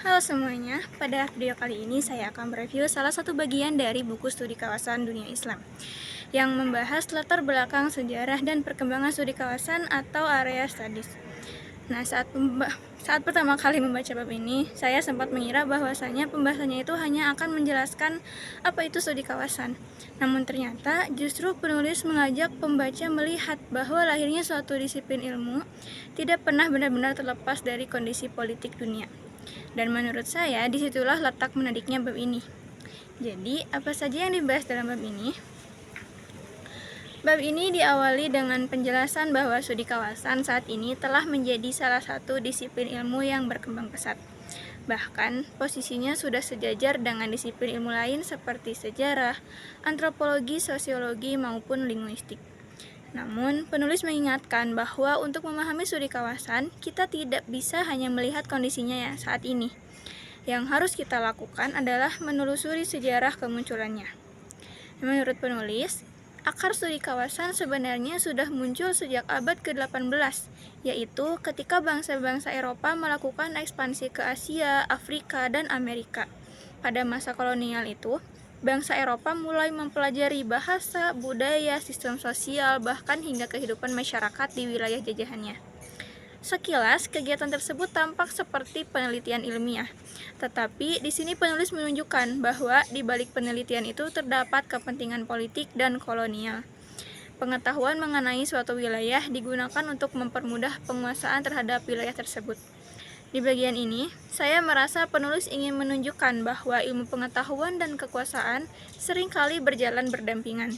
Halo semuanya, pada video kali ini saya akan mereview salah satu bagian dari buku studi kawasan dunia Islam yang membahas latar belakang sejarah dan perkembangan studi kawasan atau area studies. Nah, saat pertama kali membaca bab ini, saya sempat mengira bahwasanya pembahasannya itu hanya akan menjelaskan apa itu studi kawasan. Namun ternyata justru penulis mengajak pembaca melihat bahwa lahirnya suatu disiplin ilmu tidak pernah benar-benar terlepas dari kondisi politik dunia. Dan menurut saya, disitulah letak menariknya bab ini. Jadi, apa saja yang dibahas dalam bab ini? Bab ini diawali dengan penjelasan bahwa studi kawasan saat ini telah menjadi salah satu disiplin ilmu yang berkembang pesat. Bahkan, posisinya sudah sejajar dengan disiplin ilmu lain seperti sejarah, antropologi, sosiologi, maupun linguistik. Namun, penulis mengingatkan bahwa untuk memahami studi kawasan, kita tidak bisa hanya melihat kondisinya ya saat ini. Yang harus kita lakukan adalah menelusuri sejarah kemunculannya. Menurut penulis, akar studi kawasan sebenarnya sudah muncul sejak abad ke-18, yaitu ketika bangsa-bangsa Eropa melakukan ekspansi ke Asia, Afrika, dan Amerika. Pada masa kolonial itu, bangsa Eropa mulai mempelajari bahasa, budaya, sistem sosial, bahkan hingga kehidupan masyarakat di wilayah jajahannya. Sekilas, kegiatan tersebut tampak seperti penelitian ilmiah. Tetapi, di sini penulis menunjukkan bahwa di balik penelitian itu terdapat kepentingan politik dan kolonial. Pengetahuan mengenai suatu wilayah digunakan untuk mempermudah penguasaan terhadap wilayah tersebut. Di bagian ini, saya merasa penulis ingin menunjukkan bahwa ilmu pengetahuan dan kekuasaan seringkali berjalan berdampingan.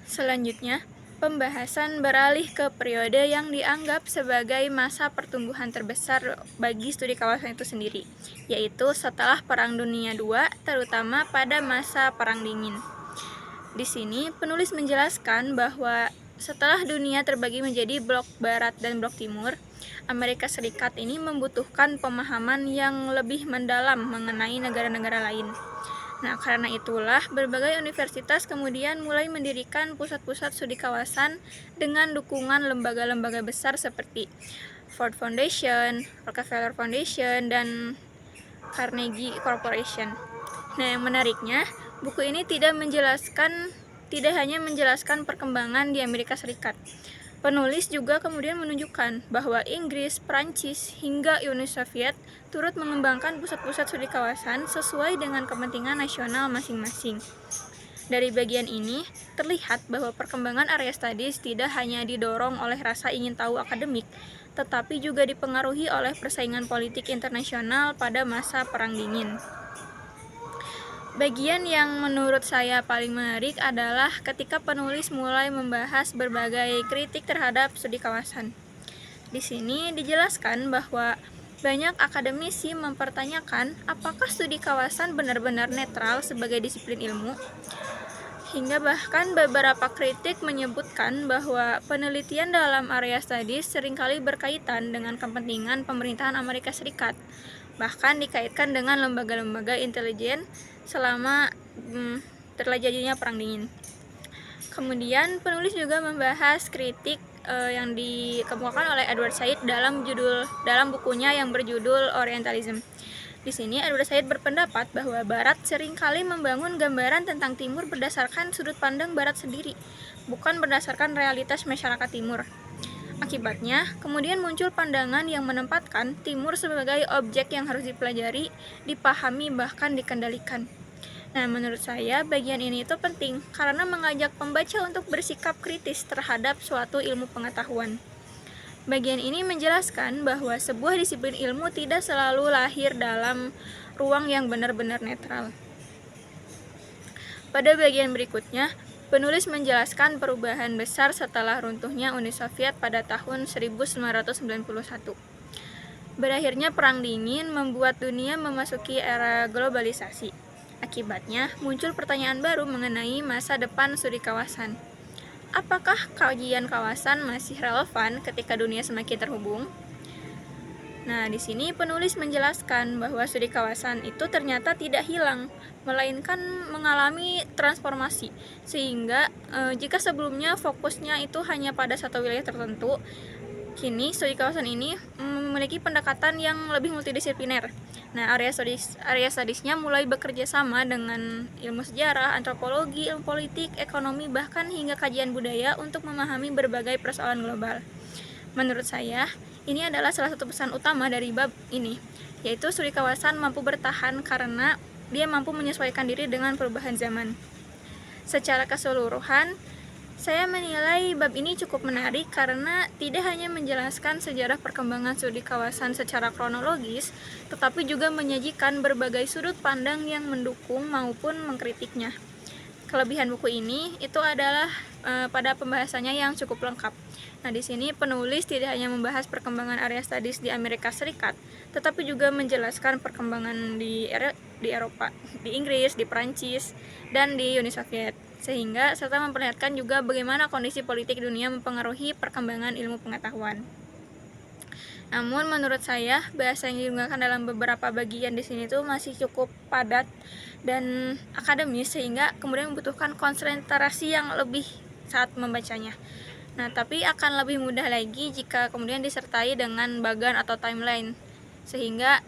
Selanjutnya, pembahasan beralih ke periode yang dianggap sebagai masa pertumbuhan terbesar bagi studi kawasan itu sendiri, yaitu setelah Perang Dunia II, terutama pada masa Perang Dingin. Di sini, penulis menjelaskan bahwa setelah dunia terbagi menjadi blok barat dan blok timur, Amerika Serikat ini membutuhkan pemahaman yang lebih mendalam mengenai negara-negara lain. Nah, karena itulah berbagai universitas kemudian mulai mendirikan pusat-pusat studi kawasan dengan dukungan lembaga-lembaga besar seperti Ford Foundation, Rockefeller Foundation, dan Carnegie Corporation. Nah, yang menariknya, buku ini tidak hanya menjelaskan perkembangan di Amerika Serikat. Penulis juga kemudian menunjukkan bahwa Inggris, Prancis, hingga Uni Soviet turut mengembangkan pusat-pusat studi kawasan sesuai dengan kepentingan nasional masing-masing. Dari bagian ini, terlihat bahwa perkembangan area studies tidak hanya didorong oleh rasa ingin tahu akademik, tetapi juga dipengaruhi oleh persaingan politik internasional pada masa Perang Dingin. Bagian yang menurut saya paling menarik adalah ketika penulis mulai membahas berbagai kritik terhadap studi kawasan. Di sini dijelaskan bahwa banyak akademisi mempertanyakan apakah studi kawasan benar-benar netral sebagai disiplin ilmu, hingga bahkan beberapa kritik menyebutkan bahwa penelitian dalam area studies seringkali berkaitan dengan kepentingan pemerintahan Amerika Serikat, bahkan dikaitkan dengan lembaga-lembaga intelijen selama terjadinya Perang Dingin. Kemudian penulis juga membahas kritik yang dikemukakan oleh Edward Said dalam bukunya yang berjudul Orientalism. Di sini Edward Said berpendapat bahwa Barat seringkali membangun gambaran tentang Timur berdasarkan sudut pandang Barat sendiri, bukan berdasarkan realitas masyarakat Timur. Akibatnya, kemudian muncul pandangan yang menempatkan Timur sebagai objek yang harus dipelajari, dipahami, bahkan dikendalikan. Nah, menurut saya bagian ini itu penting karena mengajak pembaca untuk bersikap kritis terhadap suatu ilmu pengetahuan. Bagian ini menjelaskan bahwa sebuah disiplin ilmu tidak selalu lahir dalam ruang yang benar-benar netral. Pada bagian berikutnya, penulis menjelaskan perubahan besar setelah runtuhnya Uni Soviet pada tahun 1991. Berakhirnya Perang Dingin membuat dunia memasuki era globalisasi. Akibatnya, muncul pertanyaan baru mengenai masa depan studi kawasan. Apakah kajian kawasan masih relevan ketika dunia semakin terhubung? Nah, di sini penulis menjelaskan bahwa studi kawasan itu ternyata tidak hilang, melainkan mengalami transformasi. Sehingga jika sebelumnya fokusnya itu hanya pada satu wilayah tertentu, kini studi kawasan ini memiliki pendekatan yang lebih multidisipliner. Nah, area studiesnya mulai bekerja sama dengan ilmu sejarah, antropologi, ilmu politik, ekonomi, bahkan hingga kajian budaya untuk memahami berbagai persoalan global. Menurut saya, ini adalah salah satu pesan utama dari bab ini, yaitu studi kawasan mampu bertahan karena dia mampu menyesuaikan diri dengan perubahan zaman. Secara keseluruhan, saya menilai bab ini cukup menarik karena tidak hanya menjelaskan sejarah perkembangan studi kawasan secara kronologis, tetapi juga menyajikan berbagai sudut pandang yang mendukung maupun mengkritiknya. Kelebihan buku ini itu adalah pada pembahasannya yang cukup lengkap. Nah, di sini penulis tidak hanya membahas perkembangan area studies di Amerika Serikat, tetapi juga menjelaskan perkembangan di Eropa, di Inggris, di Perancis, dan di Uni Soviet, sehingga serta memperlihatkan juga bagaimana kondisi politik dunia mempengaruhi perkembangan ilmu pengetahuan. Namun menurut saya bahasa yang digunakan dalam beberapa bagian di sini tuh masih cukup padat dan akademis, sehingga kemudian membutuhkan konsentrasi yang lebih saat membacanya. Nah, tapi akan lebih mudah lagi jika kemudian disertai dengan bagan atau timeline, sehingga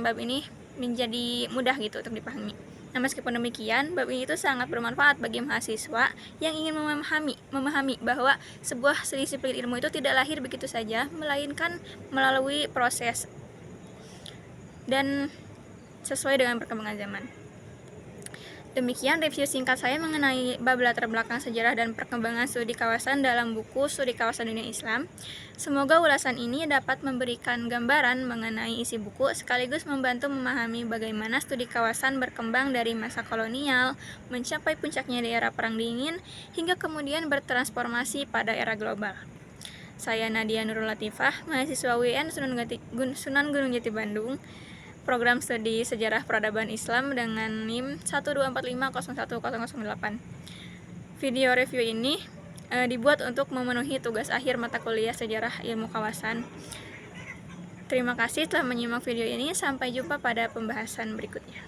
bab ini menjadi mudah gitu untuk dipahami. Nah, meskipun demikian, bab ini itu sangat bermanfaat bagi mahasiswa yang ingin memahami bahwa sebuah disiplin ilmu itu tidak lahir begitu saja, melainkan melalui proses dan sesuai dengan perkembangan zaman. Demikian review singkat saya mengenai bab latar belakang sejarah dan perkembangan studi kawasan dalam buku Studi Kawasan Dunia Islam. Semoga ulasan ini dapat memberikan gambaran mengenai isi buku sekaligus membantu memahami bagaimana studi kawasan berkembang dari masa kolonial, mencapai puncaknya di era Perang Dingin, hingga kemudian bertransformasi pada era global. Saya Nadia Nurul Latifah, mahasiswa UIN Sunan Gunung Jati Bandung, program studi Sejarah Peradaban Islam dengan NIM 124501008. Video review ini dibuat untuk memenuhi tugas akhir mata kuliah Sejarah Ilmu Kawasan. Terima kasih telah menyimak video ini, sampai jumpa pada pembahasan berikutnya.